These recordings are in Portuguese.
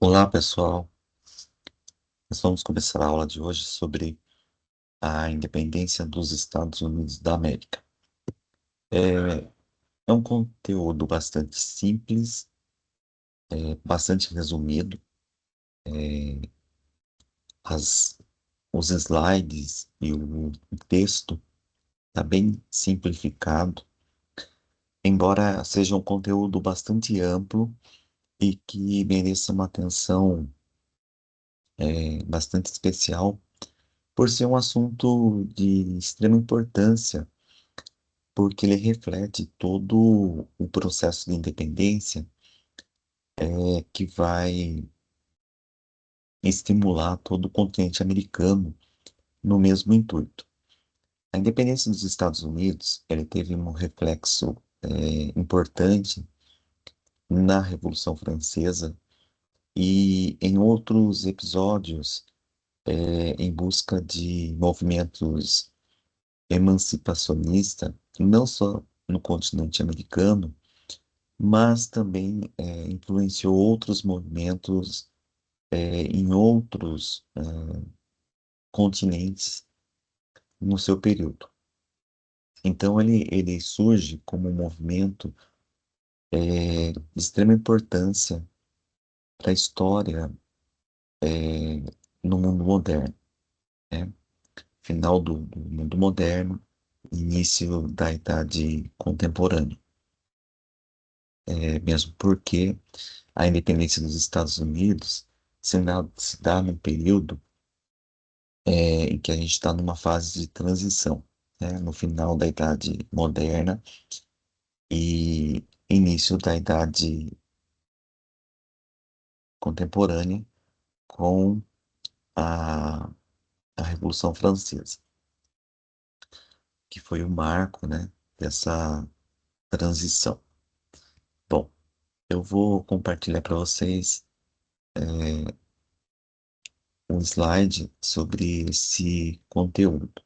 Olá, pessoal. Nós vamos começar a aula de hoje sobre a independência dos Estados Unidos da América. É, é um conteúdo bastante simples, bastante resumido. É, as, os slides e o texto está bem simplificado, embora seja um conteúdo bastante amplo e que mereça uma atenção bastante especial, por ser um assunto de extrema importância porque ele reflete todo o processo de independência que vai estimular todo o continente americano no mesmo intuito. A independência dos Estados Unidos, ele teve um reflexo importante na Revolução Francesa e em outros episódios em busca de movimentos emancipacionistas, não só no continente americano, mas também influenciou outros movimentos em outros continentes no seu período. Então, ele surge como um movimento de extrema importância para a história no mundo moderno, né? Final do mundo moderno, início da Idade Contemporânea. Mesmo porque a independência dos Estados Unidos se dá num período em que a gente está numa fase de transição, né? No final da Idade Moderna e início da Idade Contemporânea com a, a Revolução Francesa, que foi o marco, né, dessa transição. Bom, eu vou compartilhar para vocês um slide sobre esse conteúdo.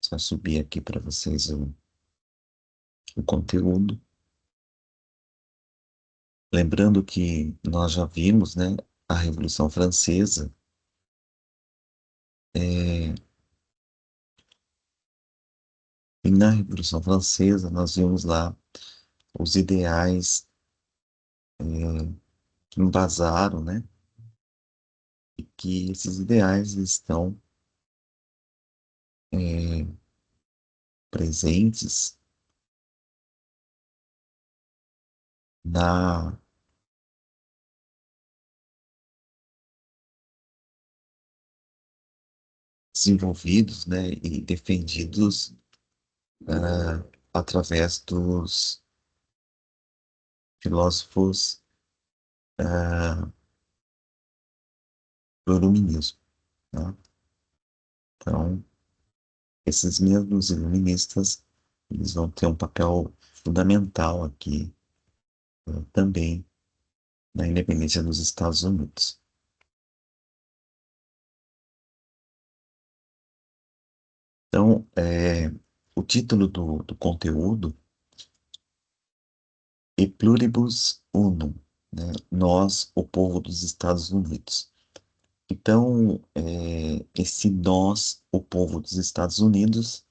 Só subir aqui para vocês o conteúdo. Lembrando que nós já vimos, né, a Revolução Francesa. É, e na Revolução Francesa nós vimos lá os ideais que embasaram, né, e que esses ideais estão é, presentes na desenvolvidos, né, e defendidos através dos filósofos do iluminismo, né? Então, esses mesmos iluministas, eles vão ter um papel fundamental aqui também na independência dos Estados Unidos. Então, o título do conteúdo é Pluribus Unum, né? Nós, o povo dos Estados Unidos. Então, esse nós, o povo dos Estados Unidos,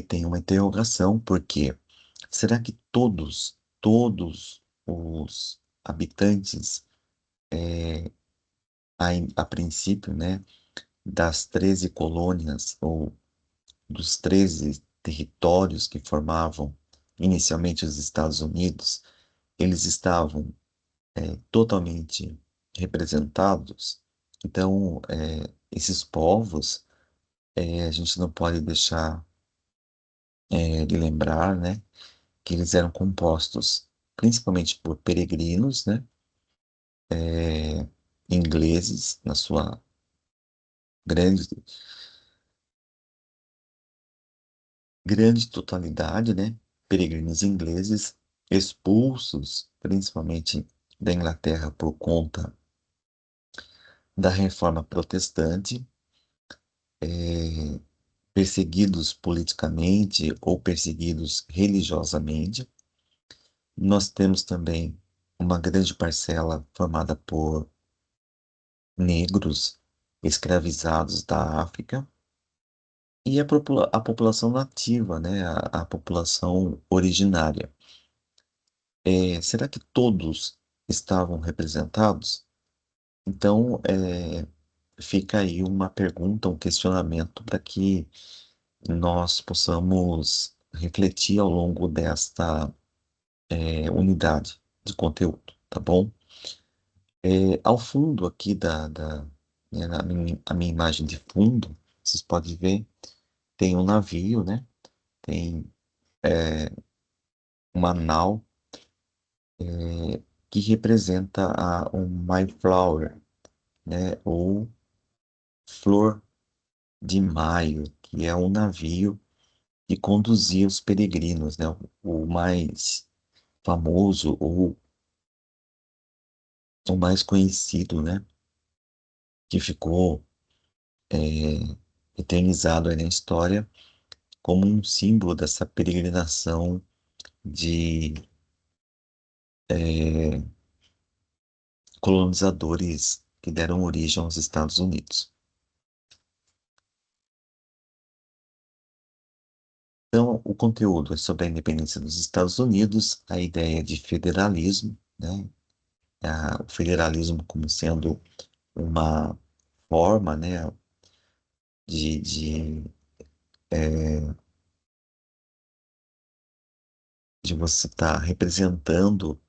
tem uma interrogação, porque será que todos os habitantes, a princípio, né, das 13 colônias ou dos 13 territórios que formavam inicialmente os Estados Unidos, eles estavam totalmente representados? Então, esses povos, a gente não pode deixar de lembrar, né, que eles eram compostos principalmente por peregrinos, né, ingleses, na sua grande, grande totalidade, né, peregrinos ingleses expulsos principalmente da Inglaterra por conta da Reforma Protestante, perseguidos politicamente ou perseguidos religiosamente. Nós temos também uma grande parcela formada por negros escravizados da África e a população nativa, né, a população originária. Será que todos estavam representados? Então, fica aí uma pergunta, um questionamento para que nós possamos refletir ao longo desta, unidade de conteúdo, tá bom? Ao fundo aqui né, a minha imagem de fundo, vocês podem ver, tem um navio, né? Tem uma nau que representa um Mayflower, né? Ou Flor de Maio, que é um navio que conduzia os peregrinos, né? O mais famoso ou o mais conhecido, né? Que ficou é, eternizado aí na história como um símbolo dessa peregrinação de é, colonizadores que deram origem aos Estados Unidos. Então, o conteúdo é sobre a independência dos Estados Unidos, a ideia de federalismo, né? O federalismo como sendo uma forma, né, de, de você estar representando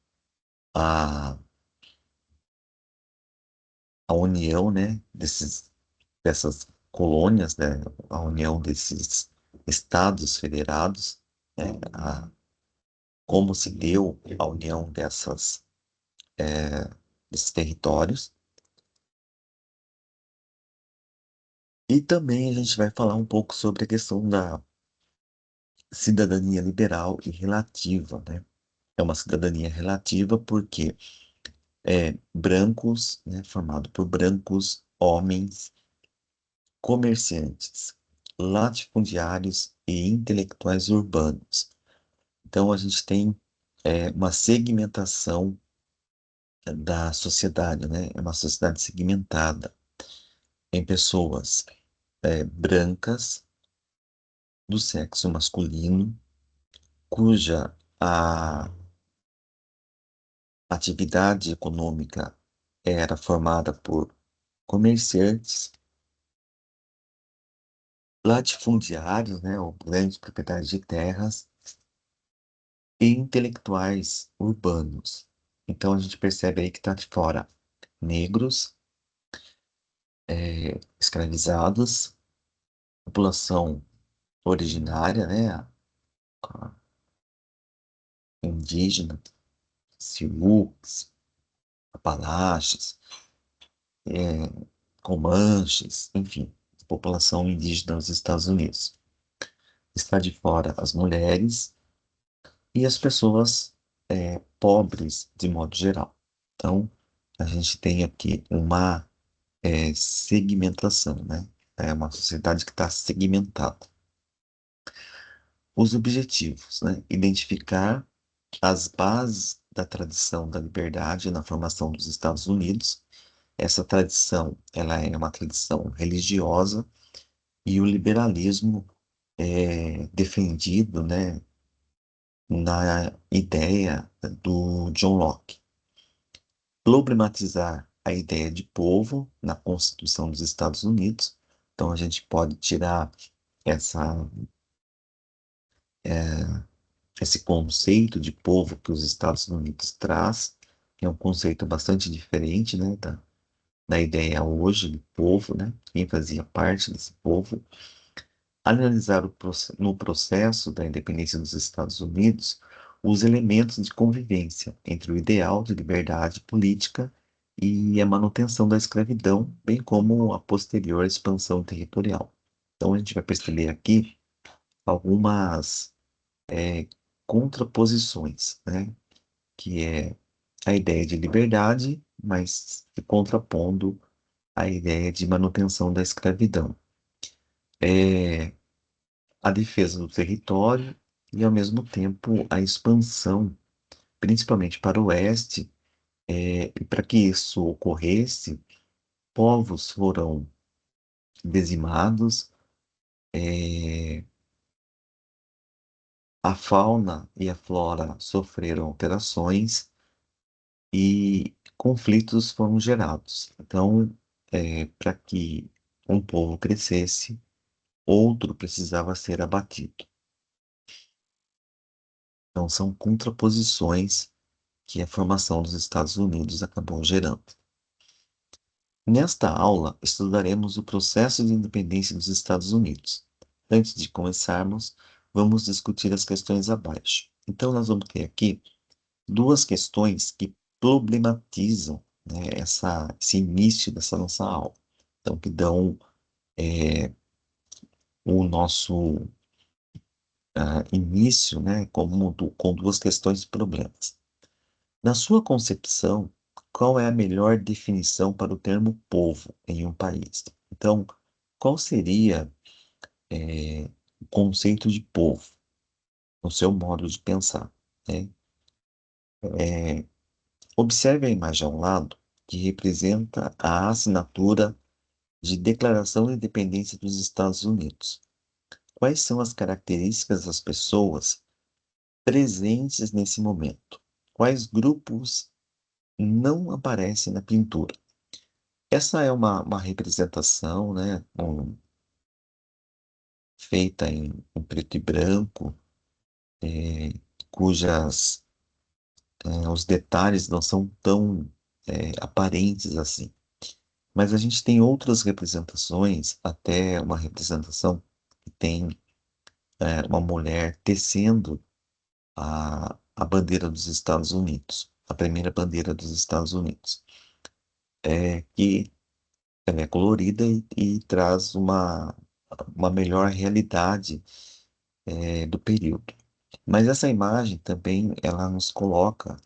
a, a união, né, dessas colônias, né, a união desses estados federados, né, como se deu a união desses territórios. E também a gente vai falar um pouco sobre a questão da cidadania liberal e relativa, né? É uma cidadania relativa porque brancos, né, formado por brancos, homens, comerciantes, latifundiários e intelectuais urbanos. Então a gente tem uma segmentação da sociedade, né? É uma sociedade segmentada em pessoas brancas do sexo masculino, cuja a atividade econômica era formada por comerciantes, latifundiários, né, ou grandes proprietários de terras, e intelectuais urbanos. Então a gente percebe aí que está de fora negros, escravizados, população originária, né, a indígena, Sioux, Apalaches, Comanches, enfim, população indígena dos Estados Unidos. Está de fora as mulheres e as pessoas pobres de modo geral. Então, a gente tem aqui uma segmentação, né? É uma sociedade que está segmentada. Os objetivos, né? Identificar as bases da tradição da liberdade na formação dos Estados Unidos. Essa tradição, ela é uma tradição religiosa e o liberalismo é defendido, né, na ideia do John Locke. Problematizar a ideia de povo na Constituição dos Estados Unidos. Então, a gente pode tirar essa, esse conceito de povo que os Estados Unidos traz, que é um conceito bastante diferente, né, da ideia hoje do povo, né, quem fazia parte desse povo. Analisar no processo da independência dos Estados Unidos os elementos de convivência entre o ideal de liberdade política e a manutenção da escravidão, bem como a posterior expansão territorial. Então, a gente vai perceber aqui algumas contraposições, né? Que é a ideia de liberdade, mas se contrapondo à ideia de manutenção da escravidão. A defesa do território e, ao mesmo tempo, a expansão, principalmente para o oeste, E para que isso ocorresse, povos foram dizimados, é, a fauna e a flora sofreram alterações e conflitos foram gerados. Então, para que um povo crescesse, outro precisava ser abatido. Então, são contraposições que a formação dos Estados Unidos acabou gerando. Nesta aula, estudaremos o processo de independência dos Estados Unidos. Antes de começarmos, vamos discutir as questões abaixo. Então, nós vamos ter aqui duas questões que problematizam, né, esse início dessa nossa aula. Então, que dão o nosso início, né, com duas questões e problemas. Na sua concepção, qual é a melhor definição para o termo povo em um país? Então, qual seria, o conceito de povo no seu modo de pensar, né? Observe a imagem ao lado, que representa a assinatura de Declaração de Independência dos Estados Unidos. Quais são as características das pessoas presentes nesse momento? Quais grupos não aparecem na pintura? Essa é uma representação, né, feita em preto e branco, cujas os detalhes não são tão aparentes assim. Mas a gente tem outras representações, até uma representação que tem uma mulher tecendo a bandeira dos Estados Unidos, a primeira bandeira dos Estados Unidos, que ela é colorida e traz uma melhor realidade do período. Mas essa imagem também ela nos coloca,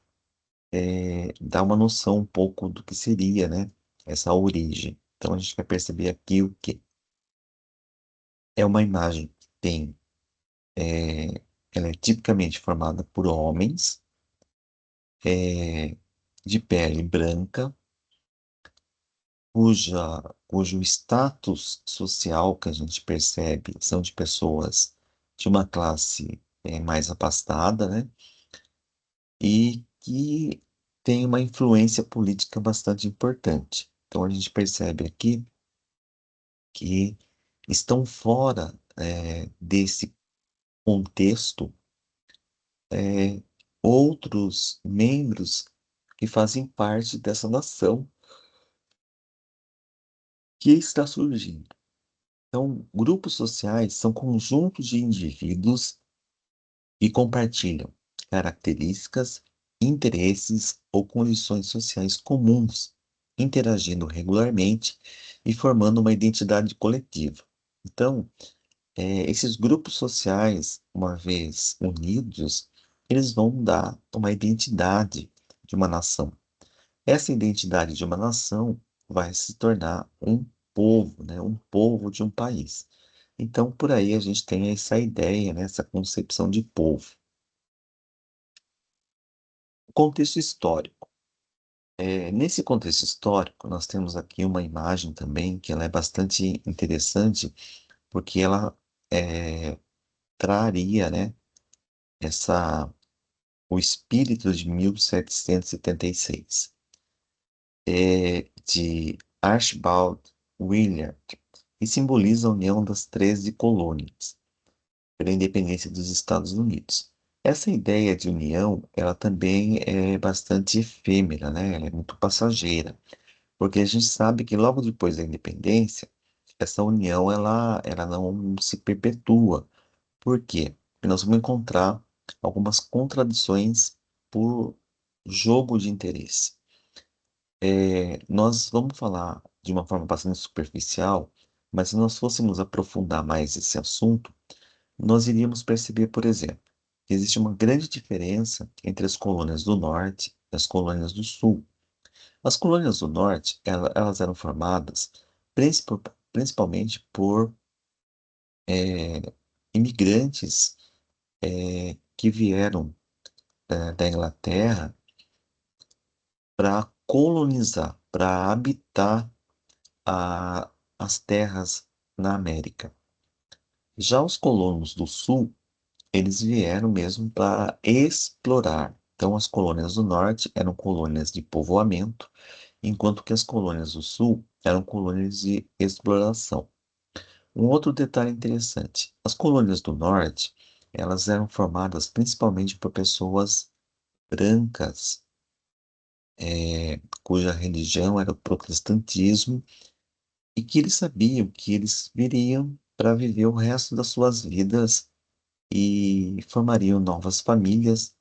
dá uma noção um pouco do que seria, né, essa origem. Então a gente vai perceber aqui o que é uma imagem que tem, ela é tipicamente formada por homens, de pele branca, cujo status social que a gente percebe são de pessoas de uma classe mais abastada, né? E que tem uma influência política bastante importante. Então a gente percebe aqui que estão fora desse contexto outros membros que fazem parte dessa nação que está surgindo. Então, grupos sociais são conjuntos de indivíduos que compartilham características, interesses ou condições sociais comuns, interagindo regularmente e formando uma identidade coletiva. Então, esses grupos sociais, uma vez unidos, eles vão dar uma identidade de uma nação. Essa identidade de uma nação vai se tornar um povo, né? Um povo de um país. Então, por aí a gente tem essa ideia, né? Essa concepção de povo. Contexto histórico. Nesse contexto histórico, nós temos aqui uma imagem também que ela é bastante interessante, porque ela traria, né? Essa, o espírito de 1776, de Archibald Wheeler, e simboliza a união das 13 colônias pela independência dos Estados Unidos. Essa ideia de união, ela também é bastante efêmera, né? Ela é muito passageira, porque a gente sabe que logo depois da independência, essa união ela não se perpetua. Por quê? Porque nós vamos encontrar algumas contradições por jogo de interesse. Nós vamos falar de uma forma bastante superficial, mas se nós fôssemos aprofundar mais esse assunto, nós iríamos perceber, por exemplo, que existe uma grande diferença entre as colônias do Norte e as colônias do Sul. As colônias do Norte, elas eram formadas principal- principalmente por imigrantes que vieram da Inglaterra para colonizar, para habitar as terras na América. Já os colonos do Sul, eles vieram mesmo para explorar. Então, as colônias do Norte eram colônias de povoamento, enquanto que as colônias do Sul eram colônias de exploração. Um outro detalhe interessante: as colônias do Norte, elas eram formadas principalmente por pessoas brancas, cuja religião era o protestantismo, e que eles sabiam que eles viriam para viver o resto das suas vidas e formariam novas famílias,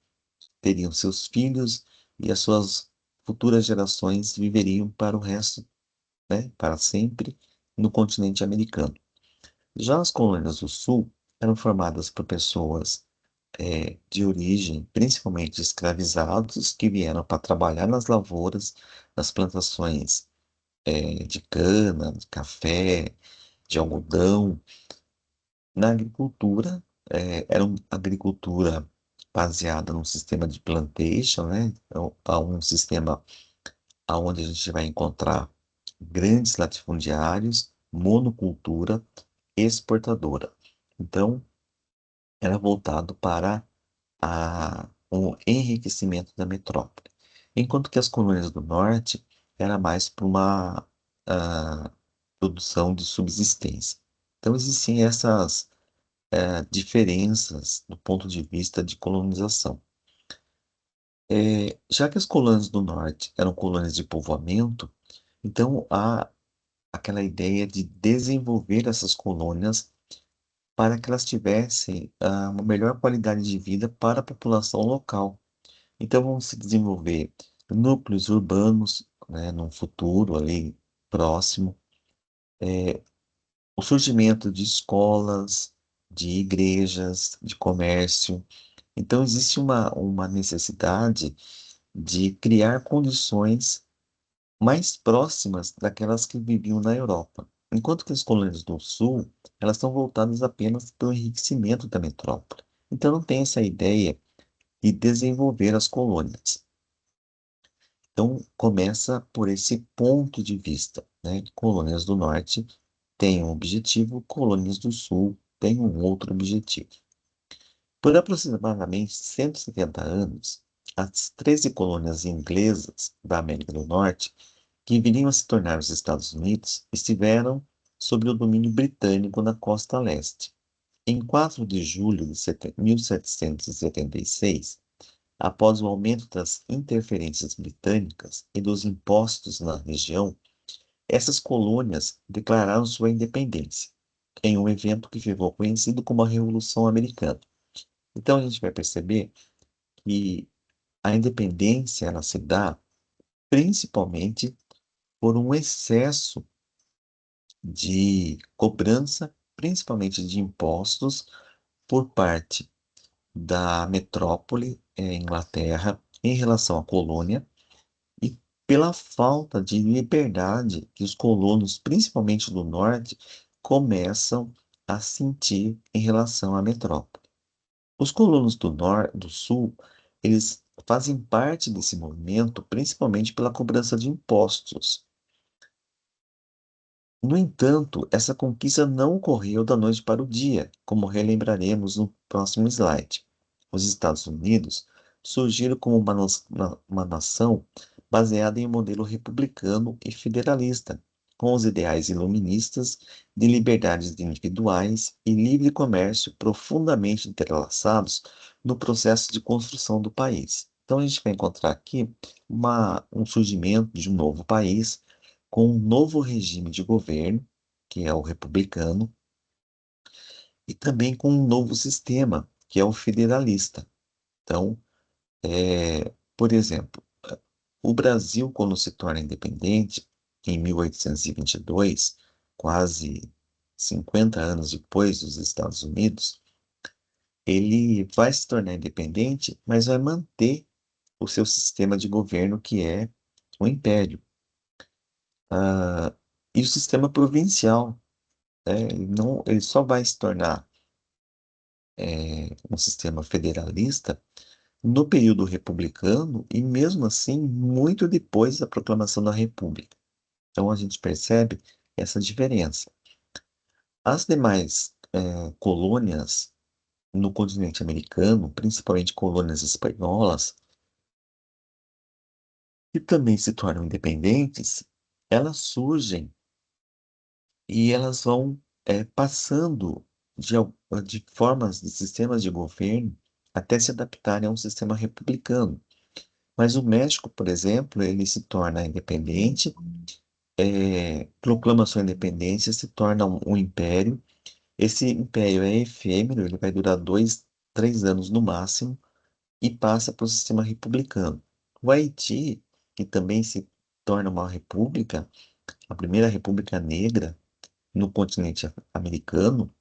teriam seus filhos e as suas futuras gerações viveriam para o resto, né, para sempre, no continente americano. Já as colônias do Sul eram formadas por pessoas de origem, principalmente escravizados, que vieram para trabalhar nas lavouras, nas plantações de cana, de café, de algodão, na agricultura. Era uma agricultura baseada num sistema de plantation, né? Então, há um sistema onde a gente vai encontrar grandes latifundiários, monocultura, exportadora. Então, era voltado para o enriquecimento da metrópole. Enquanto que as colônias do norte era mais para uma ah, produção de subsistência. Então, existem essas diferenças do ponto de vista de colonização. Já que as colônias do norte eram colônias de povoamento, então há aquela ideia de desenvolver essas colônias para que elas tivessem uma melhor qualidade de vida para a população local. Então vão se desenvolver núcleos urbanos, né, num futuro ali próximo, o surgimento de escolas, de igrejas, de comércio. Então existe uma necessidade de criar condições mais próximas daquelas que viviam na Europa. Enquanto que as colônias do Sul, elas estão voltadas apenas para o enriquecimento da metrópole. Então não tem essa ideia de desenvolver as colônias. Então começa por esse ponto de vista, né? Colônias do Norte têm um objetivo, colônias do Sul têm um outro objetivo. Por aproximadamente 170 anos, as 13 colônias inglesas da América do Norte, que viriam a se tornar os Estados Unidos, estiveram sob o domínio britânico na costa leste. Em 4 de julho de 1776, após o aumento das interferências britânicas e dos impostos na região, essas colônias declararam sua independência, em um evento que ficou conhecido como a Revolução Americana. Então a gente vai perceber que a independência ela se dá principalmente por um excesso de cobrança, principalmente de impostos, por parte da metrópole, Inglaterra, em relação à colônia, e pela falta de liberdade que os colonos, principalmente do norte, começam a sentir em relação à metrópole. Os colonos do sul, eles fazem parte desse movimento principalmente pela cobrança de impostos. No entanto, essa conquista não ocorreu da noite para o dia, como relembraremos no próximo slide. Os Estados Unidos surgiram como uma nação baseada em um modelo republicano e federalista, com os ideais iluministas de liberdades individuais e livre comércio profundamente entrelaçados no processo de construção do país. Então, a gente vai encontrar aqui um surgimento de um novo país com um novo regime de governo, que é o republicano, e também com um novo sistema, que é o federalista. Então, por exemplo, o Brasil, quando se torna independente, em 1822, quase 50 anos depois dos Estados Unidos, ele vai se tornar independente, mas vai manter o seu sistema de governo, que é o império. E o sistema provincial, né? Ele só vai se tornar um sistema federalista no período republicano e, mesmo assim, muito depois da proclamação da República. Então, a gente percebe essa diferença. As demais colônias no continente americano, principalmente colônias espanholas, que também se tornam independentes, elas surgem e elas vão passando de formas, de sistemas de governo até se adaptarem a um sistema republicano. Mas o México, por exemplo, ele se torna independente, proclama sua independência, se torna um império. Esse império é efêmero, ele vai durar 2, 3 anos no máximo e passa para o sistema republicano. O Haiti, que também se torna uma república, a primeira república negra no continente americano,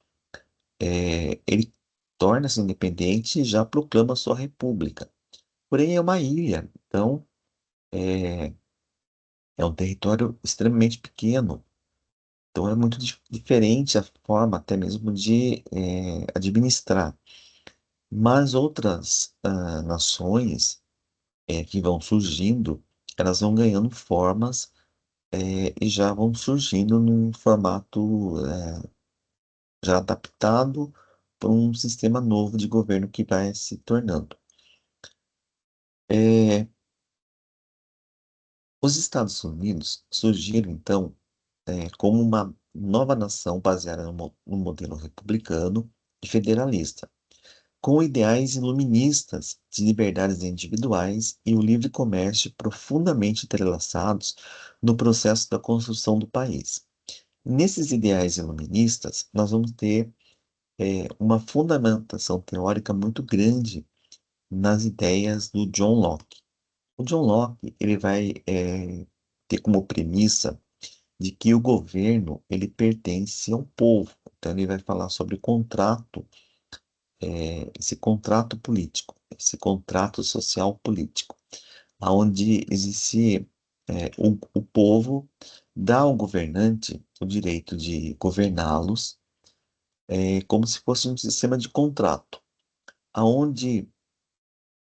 ele torna-se independente e já proclama sua república. Porém, é uma ilha, então é um território extremamente pequeno. Então, é muito diferente a forma até mesmo de administrar. Mas outras nações que vão surgindo, elas vão ganhando formas e já vão surgindo num formato já adaptado para um sistema novo de governo que vai se tornando. É, os Estados Unidos surgiram, então, como uma nova nação baseada no modelo republicano e federalista, com ideais iluministas de liberdades individuais e o livre comércio profundamente entrelaçados no processo da construção do país. Nesses ideais iluministas, nós vamos ter uma fundamentação teórica muito grande nas ideias do John Locke. O John Locke, ele vai ter como premissa de que o governo, ele pertence ao povo. Então, ele vai falar sobre contrato, esse contrato político, esse contrato social político, onde existe o povo dá ao governante o direito de governá-los, como se fosse um sistema de contrato, aonde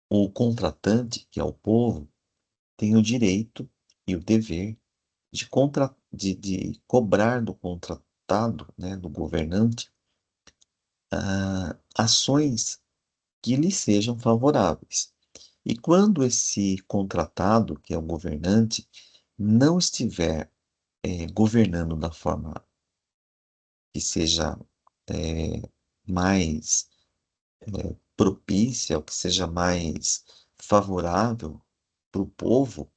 o contratante, que é o povo, tem o direito e o dever de cobrar do contratado, né, do governante, ações que lhe sejam favoráveis. E quando esse contratado, que é o governante, não estiver governando da forma que seja mais propícia, ou que seja mais favorável para o povo,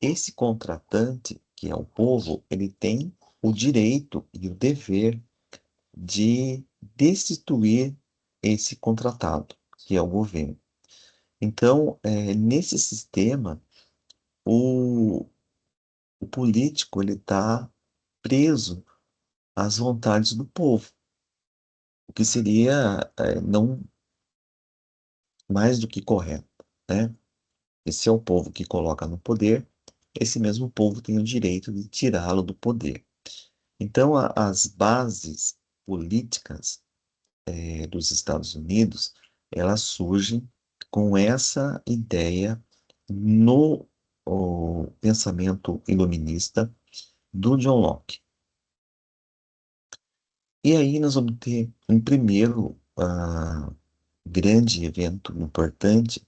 esse contratante, que é o povo, ele tem o direito e o dever de destituir esse contratado, que é o governo. Então, nesse sistema, o, o político ele está preso às vontades do povo, o que seria não mais do que correto, né? Esse é o povo que coloca no poder, esse mesmo povo tem o direito de tirá-lo do poder. Então, as bases políticas dos Estados Unidos, elas surgem com essa ideia no pensamento iluminista do John Locke. E aí nós vamos ter um primeiro grande evento importante,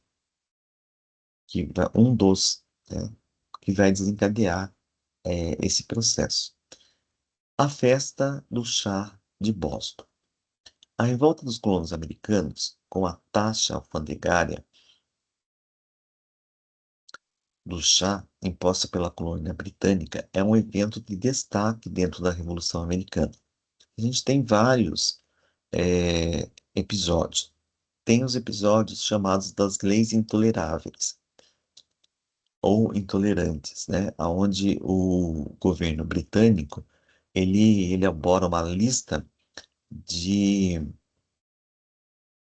um dos, né, que vai desencadear esse processo. A festa do chá de Boston. A revolta dos colonos americanos, com a taxa alfandegária do chá imposta pela colônia britânica, é um evento de destaque dentro da Revolução Americana. A gente tem vários episódios. Tem os episódios chamados das leis intoleráveis ou intolerantes, né? Onde o governo britânico ele elabora uma lista de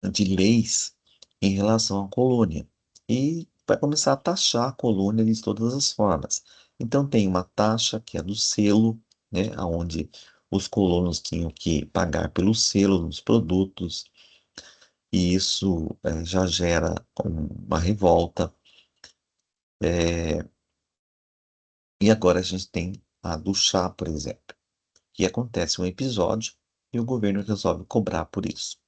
leis em relação à colônia e vai começar a taxar a colônia de todas as formas. Então tem uma taxa que é do selo, né, onde os colonos tinham que pagar pelo selo dos produtos. e isso já gera uma revolta. É, e agora a gente tem a do chá, por exemplo, que acontece um episódio e o governo resolve cobrar por isso.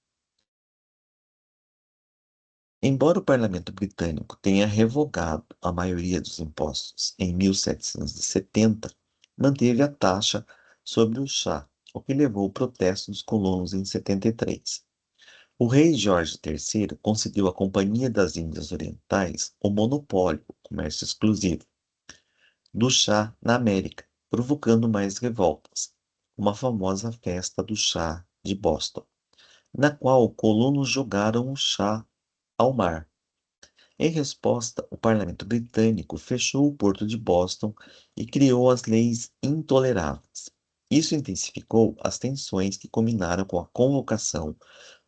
Embora o parlamento britânico tenha revogado a maioria dos impostos em 1770, manteve a taxa sobre o chá, o que levou ao protesto dos colonos em 73. O rei Jorge III concedeu à Companhia das Índias Orientais o monopólio, o comércio exclusivo, do chá na América, provocando mais revoltas, como a famosa Festa do Chá de Boston, na qual colonos jogaram o chá ao mar. Em resposta, o parlamento britânico fechou o porto de Boston e criou as leis intoleráveis. Isso intensificou as tensões que culminaram com a convocação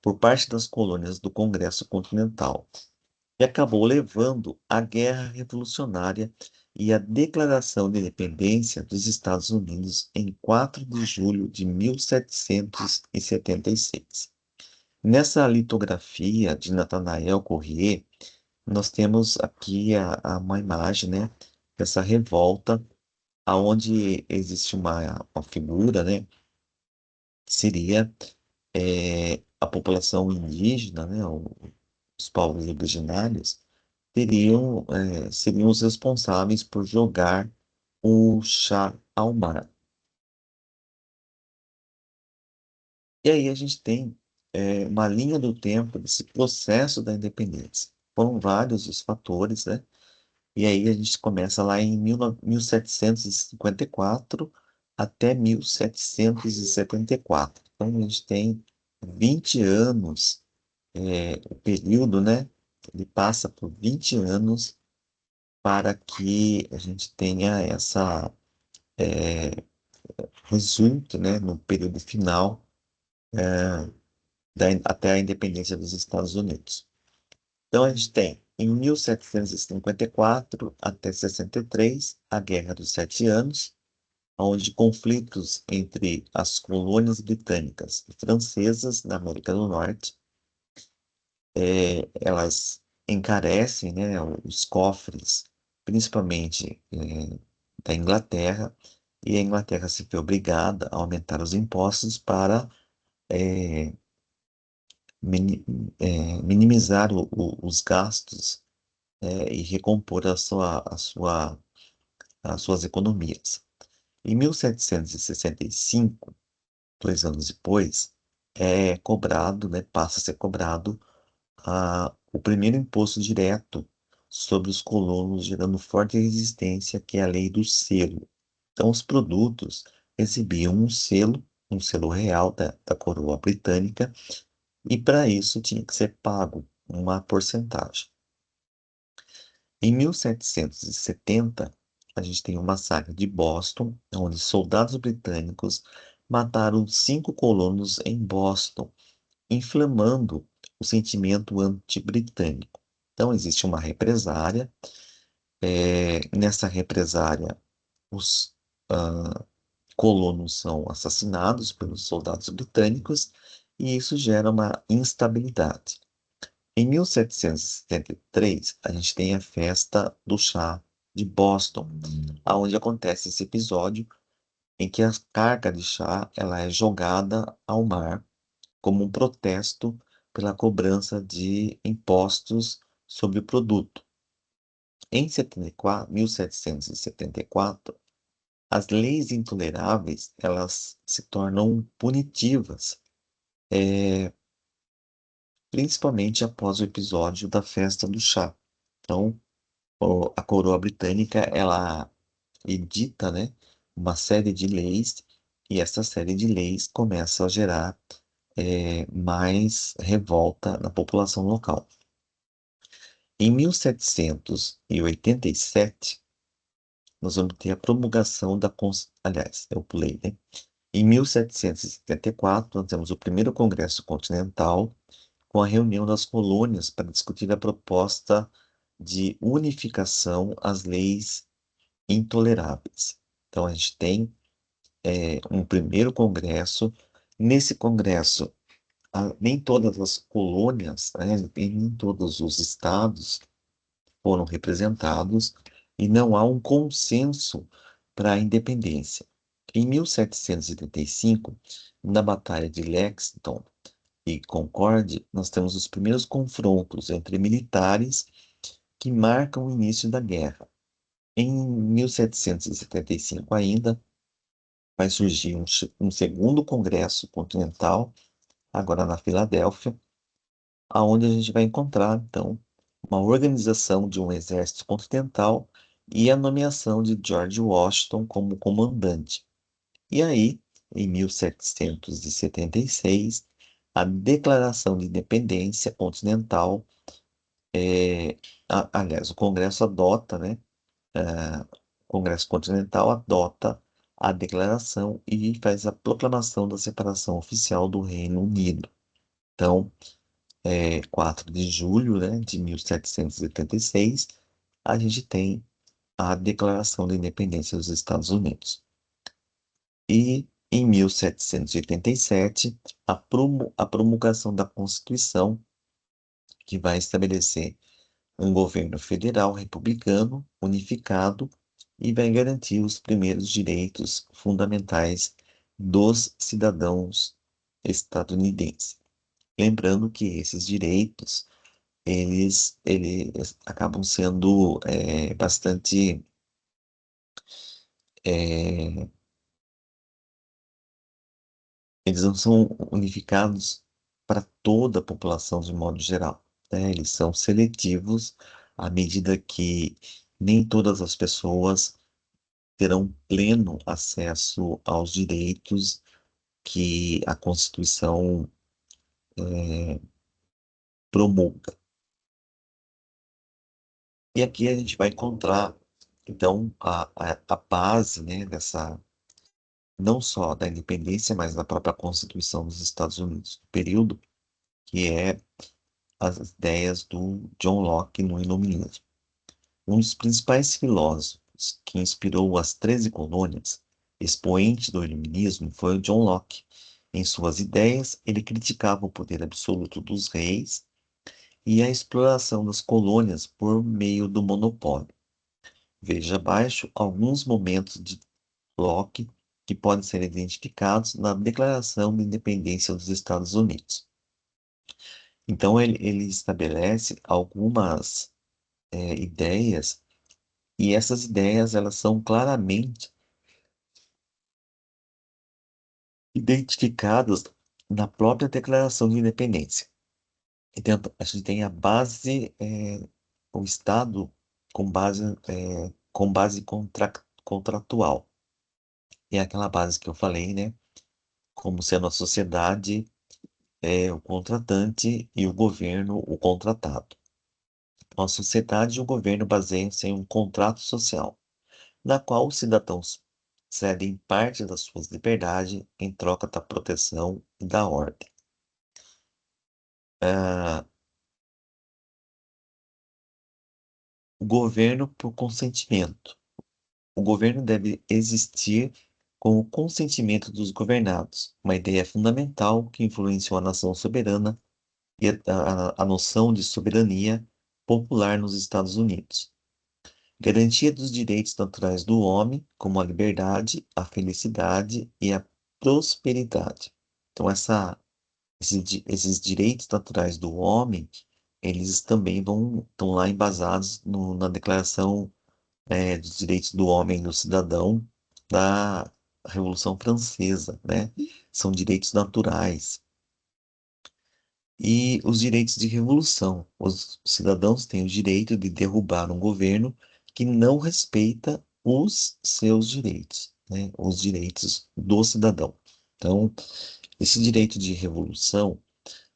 por parte das colônias do Congresso Continental e acabou levando à Guerra Revolucionária e à Declaração de Independência dos Estados Unidos em 4 de julho de 1776. Nessa litografia de Nathanael Corrier, nós temos aqui uma imagem, né, dessa revolta, aonde existe uma figura, né, que seria a população indígena, né, os povos originários, seriam os responsáveis por jogar o chá ao mar. E aí a gente tem uma linha do tempo desse processo da independência. Foram vários os fatores, né? E aí a gente começa lá em 1754 até 1774. Então a gente tem 20 anos, o período, né? Ele passa por 20 anos para que a gente tenha resulte, né, no período final, até a independência dos Estados Unidos. Então a gente tem, em 1754 até 63, a Guerra dos Sete Anos, onde conflitos entre as colônias britânicas e francesas na América do Norte, elas encarecem, né, os cofres, principalmente da Inglaterra, e a Inglaterra se vê obrigada a aumentar os impostos para eh, mini- minimizar os gastos e recompor as suas economias. Em 1765, 2 anos depois, é cobrado, né, passa a ser cobrado o primeiro imposto direto sobre os colonos, gerando forte resistência, que é a lei do selo. Então, os produtos recebiam um selo real da coroa britânica, e para isso tinha que ser pago uma porcentagem. Em 1770, a gente tem o massacre de Boston, onde soldados britânicos mataram 5 colonos em Boston, inflamando o sentimento anti-britânico. Então, existe uma represária. Nessa represária, os colonos são assassinados pelos soldados britânicos e isso gera uma instabilidade. Em 1773, a gente tem a festa do chá de Boston, onde acontece esse episódio em que a carga de chá ela é jogada ao mar como um protesto pela cobrança de impostos sobre o produto. Em 1774, as leis intoleráveis elas se tornam punitivas, principalmente após o episódio da festa do chá. Então, a coroa britânica ela edita, né, uma série de leis e essa série de leis começa a gerar mais revolta na população local. Em 1787, nós vamos ter a promulgação da Constituição. Aliás, eu pulei, né? Em 1774, nós temos o primeiro Congresso Continental, com a reunião das colônias para discutir a proposta de unificação às leis intoleráveis. Então, a gente tem um primeiro congresso. Nesse congresso, nem todas as colônias, né, e nem todos os estados foram representados e não há um consenso para a independência. Em 1775, na Batalha de Lexington e Concord, nós temos os primeiros confrontos entre militares que marcam o início da guerra. Em 1775 ainda, vai surgir um segundo Congresso Continental, agora na Filadélfia, aonde a gente vai encontrar, então, uma organização de um exército continental e a nomeação de George Washington como comandante. E aí, em 1776, a Declaração de Independência Continental, aliás, o Congresso adota, né? O Congresso Continental adota a declaração e faz a proclamação da separação oficial do Reino Unido. Então, 4 de julho, né, de 1776, a gente tem a Declaração da Independência dos Estados Unidos. E em 1787, a promulgação da Constituição, que vai estabelecer um governo federal republicano unificado e vai garantir os primeiros direitos fundamentais dos cidadãos estadunidenses. Lembrando que esses direitos eles acabam sendo bastante é, eles não são unificados para toda a população de modo geral, né? Eles são seletivos à medida que nem todas as pessoas terão pleno acesso aos direitos que a Constituição promulga. E aqui a gente vai encontrar, então, a base, né, dessa, não só da independência, mas da própria Constituição dos Estados Unidos, do período, que é as ideias do John Locke no Iluminismo. Um dos principais filósofos que inspirou as 13 colônias, expoente do Iluminismo, foi o John Locke. Em suas ideias, ele criticava o poder absoluto dos reis e a exploração das colônias por meio do monopólio. Veja abaixo alguns momentos de Locke que podem ser identificados na Declaração de Independência dos Estados Unidos. Então, ele estabelece algumas ideias, e essas ideias elas são claramente identificadas na própria Declaração de Independência. Então, a gente tem a base, o Estado com base contratual. É aquela base que eu falei, né? Como sendo a sociedade o contratante e o governo o contratado. Então, a sociedade e o governo baseiam-se em um contrato social, na qual os cidadãos cedem parte das suas liberdades em troca da proteção e da ordem. Ah, o governo por consentimento. O governo deve existir com o consentimento dos governados, uma ideia fundamental que influenciou a nação soberana e a noção de soberania popular nos Estados Unidos. Garantia dos direitos naturais do homem, como a liberdade, a felicidade e a prosperidade. Então, esses direitos naturais do homem, eles também estão lá embasados na Declaração, dos Direitos do Homem e do Cidadão da Revolução Francesa, né? São direitos naturais. E os direitos de revolução. Os cidadãos têm o direito de derrubar um governo que não respeita os seus direitos, né? Os direitos do cidadão. Então, esse direito de revolução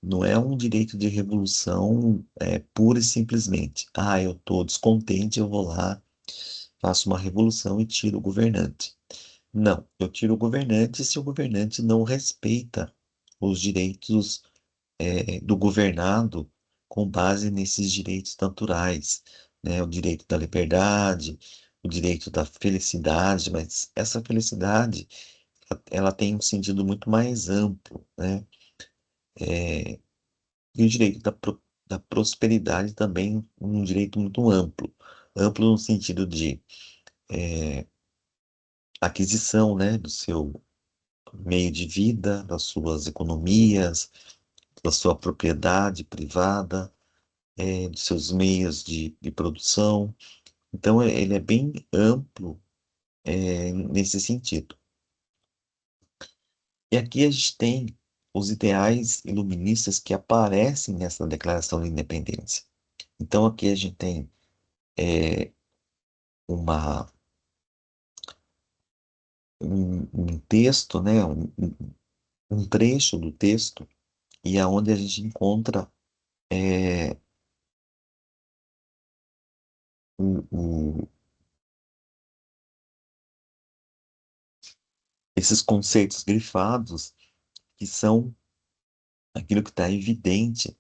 não é um direito de revolução pura e simplesmente. Ah, eu estou descontente, eu vou lá, faço uma revolução e tiro o governante. Não, eu tiro o governante se o governante não respeita os direitos do governado com base nesses direitos naturais, né? O direito da liberdade, o direito da felicidade, mas essa felicidade, ela tem um sentido muito mais amplo, né? E o direito da prosperidade também um direito muito amplo. Amplo no sentido de aquisição, né, do seu meio de vida, das suas economias, da sua propriedade privada, dos seus meios de produção. Então, ele é bem amplo, nesse sentido. E aqui a gente tem os ideais iluministas que aparecem nessa Declaração de Independência. Então, aqui a gente tem uma, um texto, né, um trecho do texto, e aonde a gente encontra é, o, esses conceitos grifados, que são aquilo que está evidente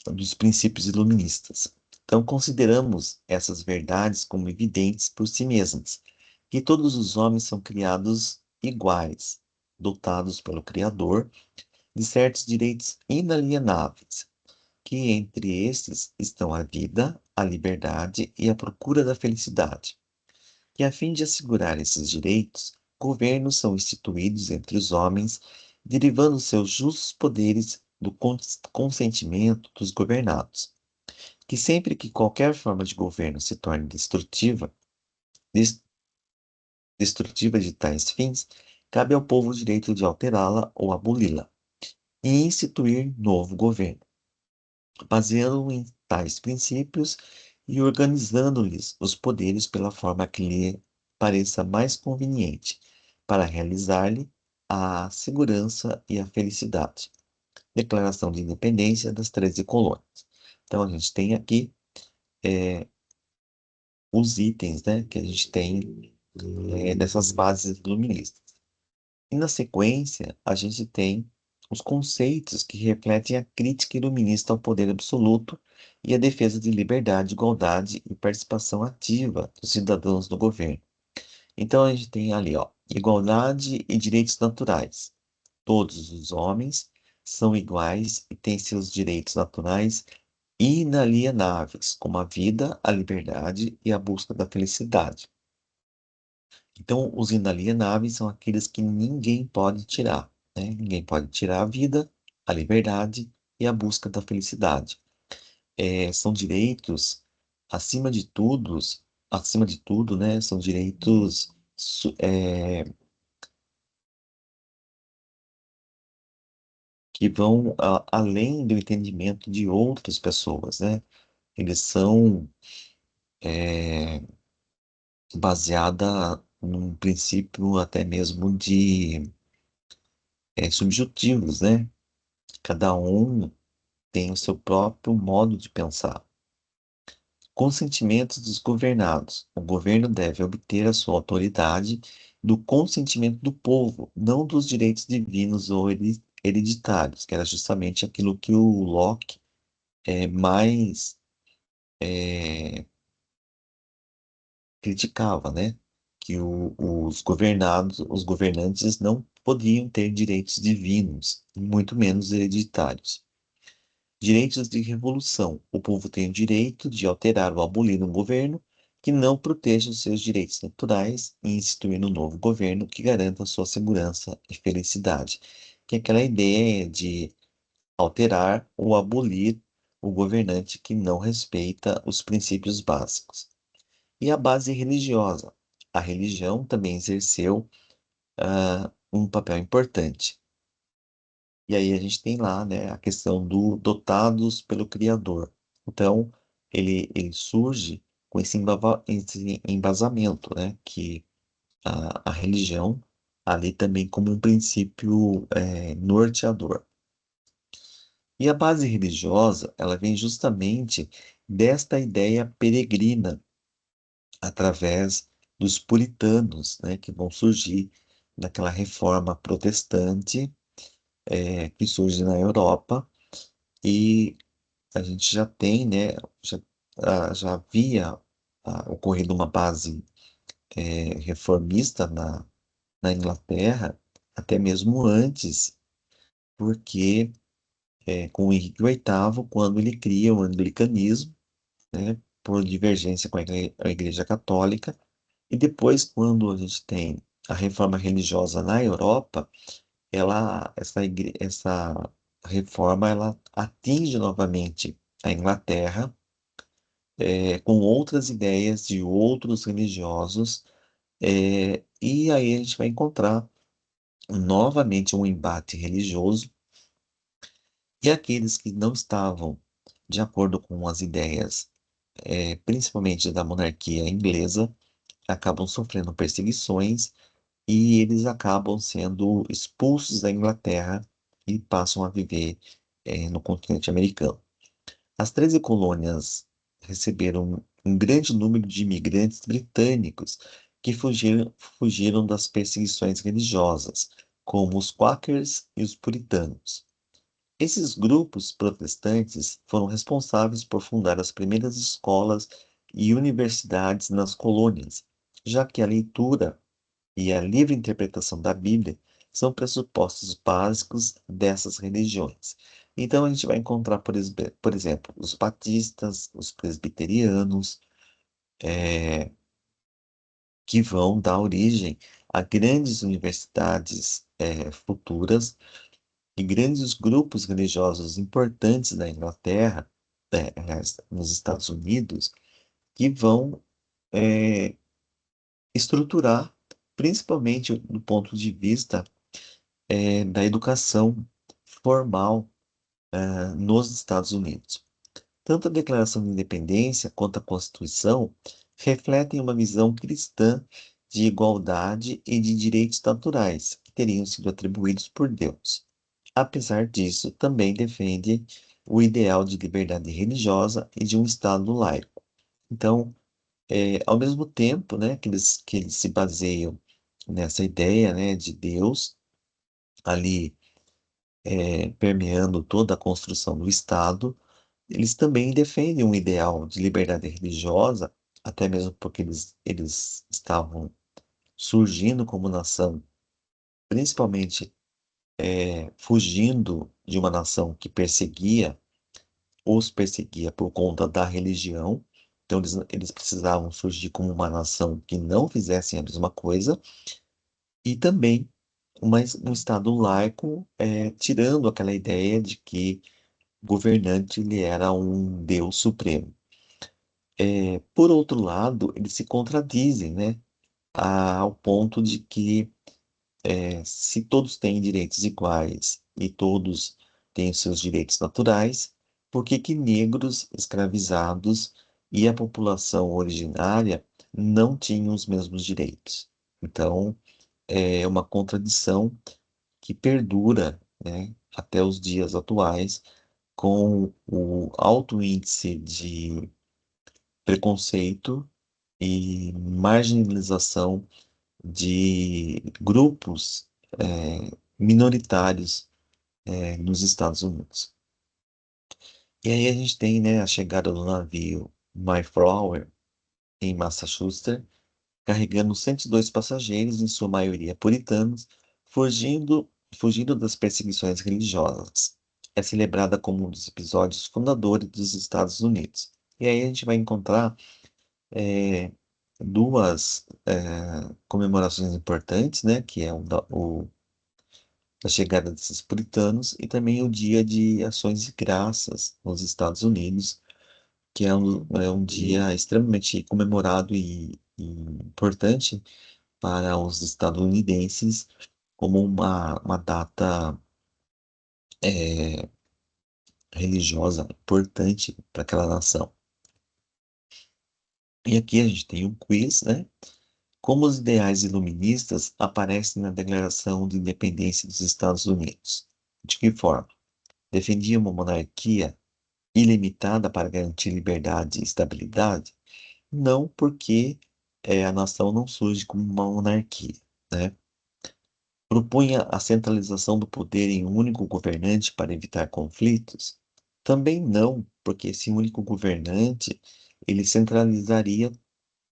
dos princípios iluministas. Então, consideramos essas verdades como evidentes por si mesmas, que todos os homens são criados iguais, dotados pelo Criador de certos direitos inalienáveis, que entre estes estão a vida, a liberdade e a procura da felicidade. E a fim de assegurar esses direitos, governos são instituídos entre os homens, derivando seus justos poderes do consentimento dos governados, que sempre que qualquer forma de governo se torne des- destrutiva de tais fins, cabe ao povo o direito de alterá-la ou aboli-la, e instituir novo governo, baseando-o em tais princípios e organizando-lhes os poderes pela forma que lhe pareça mais conveniente, para realizar-lhe a segurança e a felicidade. Declaração de Independência das 13 Colônias. Então, a gente tem aqui os itens, né, que a gente tem dessas bases iluministas. E na sequência, a gente tem os conceitos que refletem a crítica iluminista ao poder absoluto e a defesa de liberdade, igualdade e participação ativa dos cidadãos no governo. Então a gente tem ali, ó, igualdade e direitos naturais. Todos os homens são iguais e têm seus direitos naturais inalienáveis, como a vida, a liberdade e a busca da felicidade. Então, os inalienáveis são aqueles que ninguém pode tirar, né? Ninguém pode tirar a vida, a liberdade e a busca da felicidade. São direitos, acima de tudo, né? São direitos que vão além do entendimento de outras pessoas, né? Eles são baseada num princípio até mesmo de subjetivos, né? Cada um tem o seu próprio modo de pensar. Consentimentos dos governados. O governo deve obter a sua autoridade do consentimento do povo, não dos direitos divinos ou hereditários, que era justamente aquilo que o Locke mais criticava, né? Que os governantes não podiam ter direitos divinos, muito menos hereditários. Direitos de revolução. O povo tem o direito de alterar ou abolir um governo que não proteja os seus direitos naturais e instituir um novo governo que garanta a sua segurança e felicidade. Que é aquela ideia de alterar ou abolir o governante que não respeita os princípios básicos. E a base religiosa. A religião também exerceu um papel importante. E aí a gente tem lá, né, a questão do dotados pelo Criador. Então, ele surge com esse embasamento, né, que a religião ali também como um princípio norteador. E a base religiosa, ela vem justamente desta ideia peregrina, através dos puritanos, né, que vão surgir naquela reforma protestante, que surge na Europa, e a gente já tem, né, já, já havia ocorrido uma base reformista na Inglaterra, até mesmo antes porque com o Henrique VIII, quando ele cria o anglicanismo, né, por divergência com a Igreja Católica, e depois, quando a gente tem a reforma religiosa na Europa, essa reforma ela atinge novamente a Inglaterra, com outras ideias de outros religiosos, e aí a gente vai encontrar novamente um embate religioso, e aqueles que não estavam de acordo com as ideias, principalmente da monarquia inglesa, acabam sofrendo perseguições e eles acabam sendo expulsos da Inglaterra e passam a viver, no continente americano. As 13 colônias receberam um grande número de imigrantes britânicos que fugiram das perseguições religiosas, como os Quakers e os Puritanos. Esses grupos protestantes foram responsáveis por fundar as primeiras escolas e universidades nas colônias, já que a leitura e a livre interpretação da Bíblia são pressupostos básicos dessas religiões. Então, a gente vai encontrar, por exemplo, os batistas, os presbiterianos, que vão dar origem a grandes universidades, futuras e grandes grupos religiosos importantes da Inglaterra, aliás, nos Estados Unidos, que vão, estruturar, principalmente do ponto de vista da educação formal nos Estados Unidos. Tanto a Declaração de Independência quanto a Constituição refletem uma visão cristã de igualdade e de direitos naturais que teriam sido atribuídos por Deus. Apesar disso, também defende o ideal de liberdade religiosa e de um Estado laico. Então, ao mesmo tempo, né, que eles se baseiam nessa ideia, né, de Deus ali permeando toda a construção do Estado, eles também defendem um ideal de liberdade religiosa, até mesmo porque eles estavam surgindo como nação, principalmente fugindo de uma nação que os perseguia por conta da religião. Então, eles precisavam surgir como uma nação que não fizessem a mesma coisa, e também um Estado laico, tirando aquela ideia de que o governante ele era um Deus supremo. Por outro lado, eles se contradizem, né? Ao ponto de que, se todos têm direitos iguais e todos têm os seus direitos naturais, por que que negros escravizados e a população originária não tinham os mesmos direitos? Então, é uma contradição que perdura, né, até os dias atuais, com o alto índice de preconceito e marginalização de grupos minoritários nos Estados Unidos. E aí a gente tem, né, a chegada do navio Mayflower em Massachusetts, carregando 102 passageiros, em sua maioria puritanos, fugindo das perseguições religiosas. É celebrada como um dos episódios fundadores dos Estados Unidos. E aí a gente vai encontrar é, duas comemorações importantes, né? Que é a chegada desses puritanos e também o Dia de Ações de Graças nos Estados Unidos, que é um dia extremamente comemorado e importante para os estadunidenses como uma data é, religiosa importante para aquela nação. E aqui a gente tem um quiz, né? Como os ideais iluministas aparecem na Declaração de Independência dos Estados Unidos? De que forma? Defendia uma monarquia ilimitada para garantir liberdade e estabilidade? Não, porque a nação não surge como uma monarquia, né? Propunha a centralização do poder em um único governante para evitar conflitos? Também não, porque esse único governante ele centralizaria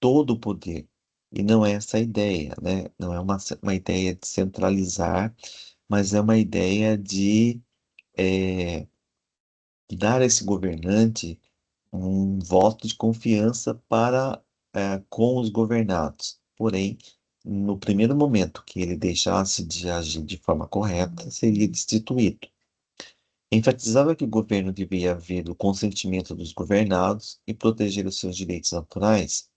todo o poder. E não é essa a ideia, né? Não é uma ideia de centralizar mas é uma ideia de eh, dar a esse governante um voto de confiança para com os governados. Porém, no primeiro momento que ele deixasse de agir de forma correta, seria destituído. Enfatizava que o governo devia haver o consentimento dos governados e proteger os seus direitos naturais.